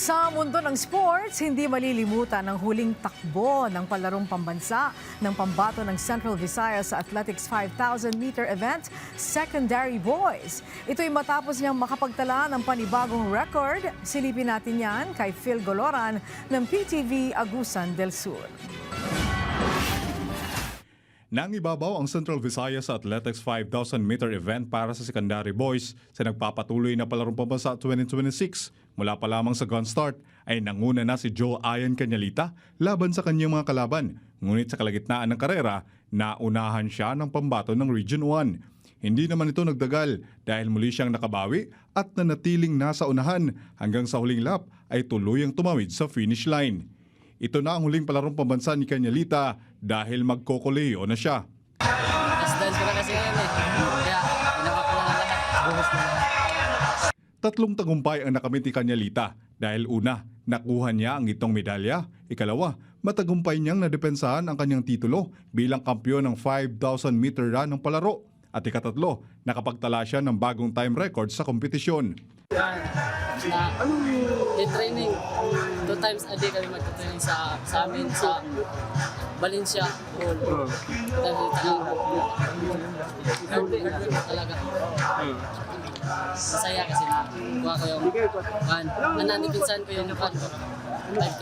Sa mundo ng sports, hindi malilimutan ang huling takbo ng palarong pambansa ng pambato ng Central Visayas sa Athletics 5,000-meter event, Secondary Boys. Ito'y matapos niyang makapagtala ng panibagong record. Silipin natin yan kay Phil Goloran ng PTV Agusan del Sur. Nang ibabaw ang Central Visayas Athletics 5,000-meter event para sa Secondary Boys sa nagpapatuloy na palarong pambansa 2026. Mula pa lamang sa gun start ay nanguna na si Joel Ian Cañalita laban sa kanyang mga kalaban. Ngunit sa kalagitnaan ng karera, naunahan siya ng pambato ng Region 1. Hindi naman ito nagdagal dahil muli siyang nakabawi at nanatiling nasa unahan hanggang sa huling lap ay tuluyang tumawid sa finish line. Ito na ang huling palarong pambansa ni Cañalita dahil magkokoleyo na siya. Last dance ko na kasi ngayon eh. Kaya ginawa ko na lahat. 3 tagumpay ang nakamit ni Cañalita dahil una, nakuha niya ang itong medalya. Ikalawa, matagumpay niyang nadepensahan ang kanyang titulo bilang kampiyon ng 5,000-meter run ng palaro. At ikatatlo, nakapagtala siya ng bagong time record sa kompetisyon. I-training. 2 times a day kami magta-training sa amin sa Valencia. Talaga. Masaya kasi nakuha ko yung nananipinsan ko yung 5K.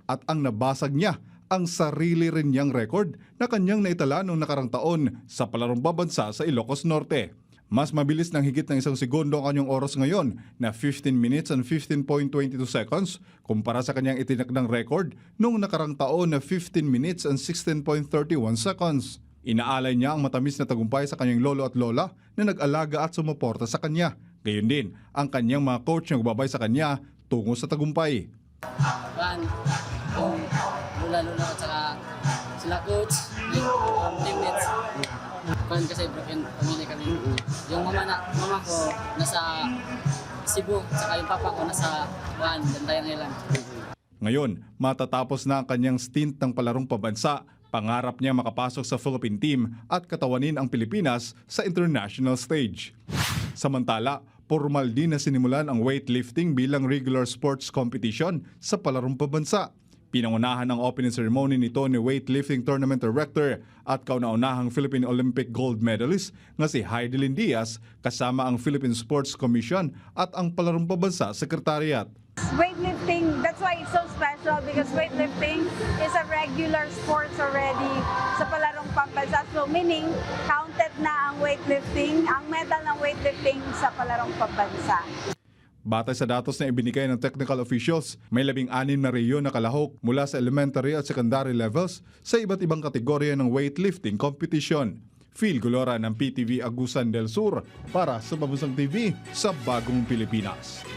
At ang nabasag niya, ang sarili rin niyang record na kanyang naitala noong nakarang taon sa palarong babansa sa Ilocos Norte. Mas mabilis ng higit ng 1 segundo ang kanyang oras ngayon na 15 minutes and 15.22 seconds kumpara sa kanyang itinakdang record noong nakarang taon na 15 minutes and 16.31 seconds. Inaalay niya ang matamis na tagumpay sa kanyang lolo at lola na nag-alaga at sumuporta sa kanya. Gayon din ang kanyang mga coach na nagbabay sa kanya tungo sa tagumpay. Yung lula-lula at saka sila coach, yung teammates. Kasi broken pamilya kami. Yung mama ko nasa Cebu, saka yung papa ko nasa Bantayan Island. Ngayon, matatapos na ang kanyang stint ng palarong pambansa. Pangarap niya makapasok sa Philippine team at katawanin ang Pilipinas sa international stage. Samantala, formal din na sinimulan ang weightlifting bilang regular sports competition sa palarong pambansa. Pinangunahan ang opening ceremony nito ni weightlifting tournament director at kauna-unahang Philippine Olympic gold medalist nga si Heidelin Diaz kasama ang Philippine Sports Commission at ang palarong pambansa secretariat. Weightlifting, that's why it's so special because weightlifting is a regular sports already sa palarong pambansa. So meaning, counted na ang weightlifting, ang medal ng weightlifting sa palarong pambansa. Batay sa datos na ibinigay ng technical officials, may 16 na rehiyon na kalahok mula sa elementary at secondary levels sa iba't ibang kategorya ng weightlifting competition. Phil Goloran ng PTV Agusan del Sur para sa Pambansang TV sa Bagong Pilipinas.